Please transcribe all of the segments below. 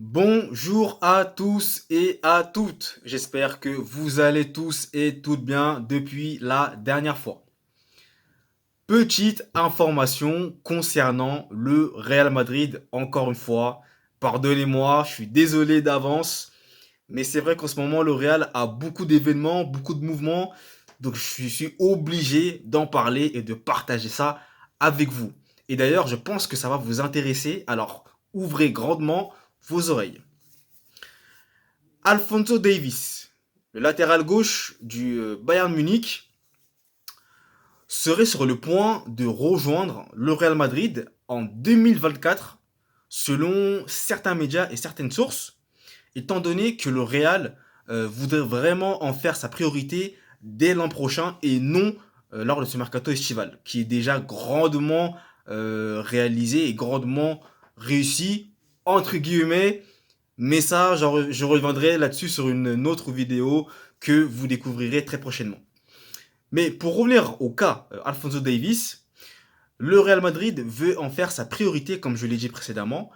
Bonjour à tous et à toutes. J'espère que vous allez tous et toutes bien depuis la dernière fois. Petite information concernant le Real Madrid, encore une fois. Pardonnez-moi, je suis désolé d'avance, mais c'est vrai qu'en ce moment, le Real a beaucoup d'événements, beaucoup de mouvements, donc je suis obligé d'en parler et de partager ça avec vous. Et d'ailleurs, je pense que ça va vous intéresser, alors ouvrez grandement vos oreilles. Alphonso Davies, le latéral gauche du Bayern Munich, serait sur le point de rejoindre le Real Madrid en 2024, selon certains médias et certaines sources, étant donné que le Real voudrait vraiment en faire sa priorité dès l'an prochain et non lors de ce mercato estival, qui est déjà grandement réalisé et grandement réussi, entre guillemets, mais ça, je reviendrai là-dessus sur une autre vidéo que vous découvrirez très prochainement. Mais pour revenir au cas Alphonso Davies, le Real Madrid veut en faire sa priorité, comme je l'ai dit précédemment,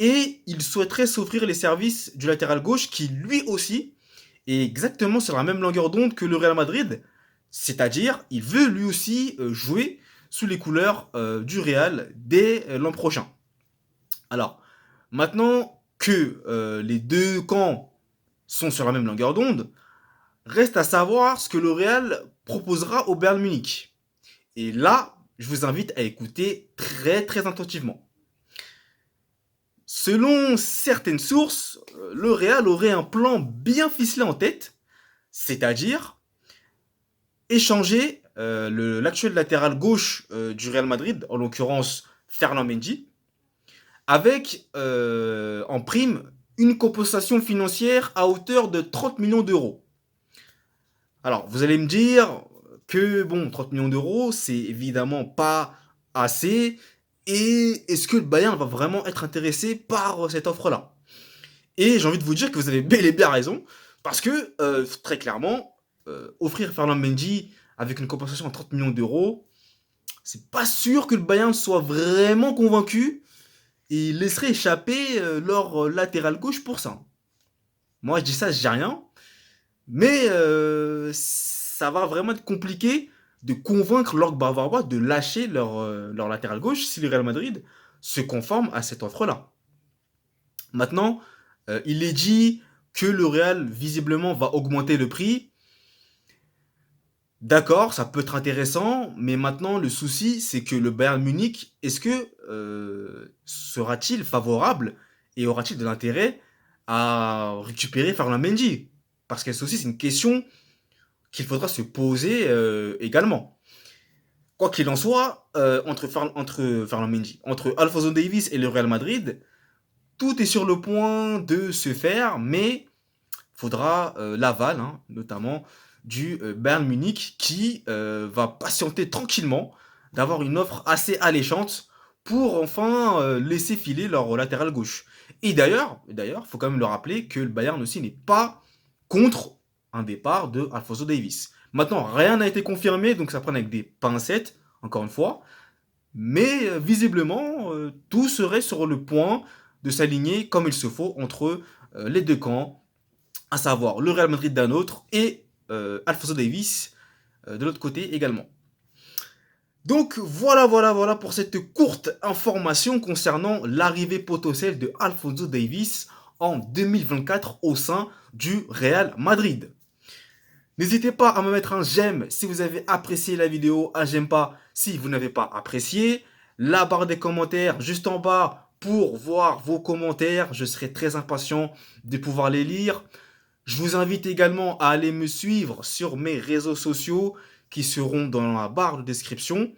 et il souhaiterait s'offrir les services du latéral gauche qui, lui aussi, est exactement sur la même longueur d'onde que le Real Madrid, c'est-à-dire il veut lui aussi jouer sous les couleurs du Real dès l'an prochain. Alors, maintenant que les deux camps sont sur la même longueur d'onde, reste à savoir ce que le Real proposera au Bayern Munich. Et là, je vous invite à écouter très très attentivement. Selon certaines sources, le Real aurait un plan bien ficelé en tête, c'est-à-dire échanger l'actuel latéral gauche du Real Madrid, en l'occurrence Fernand Mendy, avec en prime une compensation financière à hauteur de 30 millions d'euros. Alors, vous allez me dire que, bon, 30 millions d'euros, c'est évidemment pas assez. Et est-ce que le Bayern va vraiment être intéressé par cette offre-là? Et j'ai envie de vous dire que vous avez bel et bien raison, parce que, très clairement, offrir Fernand Mendy avec une compensation à 30 millions d'euros, c'est pas sûr que le Bayern soit vraiment convaincu et laisserait échapper leur latéral gauche pour ça. Moi, je dis ça, je dis rien. Mais ça va vraiment être compliqué de convaincre l'Orgue bavarois de lâcher leur latéral gauche si le Real Madrid se conforme à cette offre-là. Maintenant, il est dit que le Real, visiblement, va augmenter le prix. D'accord, ça peut être intéressant, mais maintenant, le souci, c'est que le Bayern Munich, est-ce que sera-t-il favorable et aura-t-il de l'intérêt à récupérer Fernand Mendy? Parce que ça aussi, c'est une question qu'il faudra se poser également. Quoi qu'il en soit, entre Ferland Mendy, entre Alphonso Davies et le Real Madrid, tout est sur le point de se faire, mais il faudra l'aval, hein, notamment du Bayern Munich, qui va patienter tranquillement d'avoir une offre assez alléchante pour enfin laisser filer leur latéral gauche. Et d'ailleurs, faut quand même le rappeler que le Bayern aussi n'est pas contre un départ de Alphonso Davies. Maintenant, rien n'a été confirmé, donc ça prend avec des pincettes, encore une fois. Mais visiblement, tout serait sur le point de s'aligner comme il se faut entre les deux camps, à savoir le Real Madrid d'un autre et Alphonso Davies de l'autre côté également. Donc voilà pour cette courte information concernant l'arrivée potentielle de Alphonso Davies en 2024 au sein du Real Madrid. N'hésitez pas à me mettre un j'aime si vous avez apprécié la vidéo, un j'aime pas si vous n'avez pas apprécié. La barre des commentaires juste en bas pour voir vos commentaires. Je serai très impatient de pouvoir les lire. Je vous invite également à aller me suivre sur mes réseaux sociaux qui seront dans la barre de description.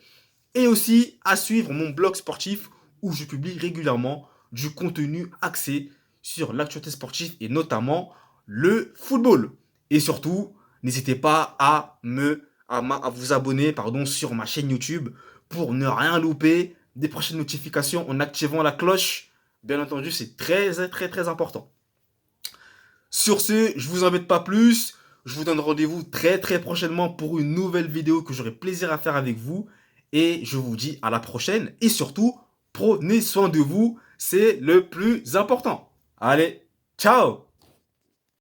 Et aussi à suivre mon blog sportif où je publie régulièrement du contenu axé sur l'actualité sportive et notamment le football. Et surtout, n'hésitez pas à vous abonner sur ma chaîne YouTube pour ne rien louper des prochaines notifications en activant la cloche. Bien entendu, c'est très important. Sur ce, je vous embête pas plus. Je vous donne rendez-vous très prochainement pour une nouvelle vidéo que j'aurai plaisir à faire avec vous. Et je vous dis à la prochaine. Et surtout, prenez soin de vous. C'est le plus important. Allez, ciao!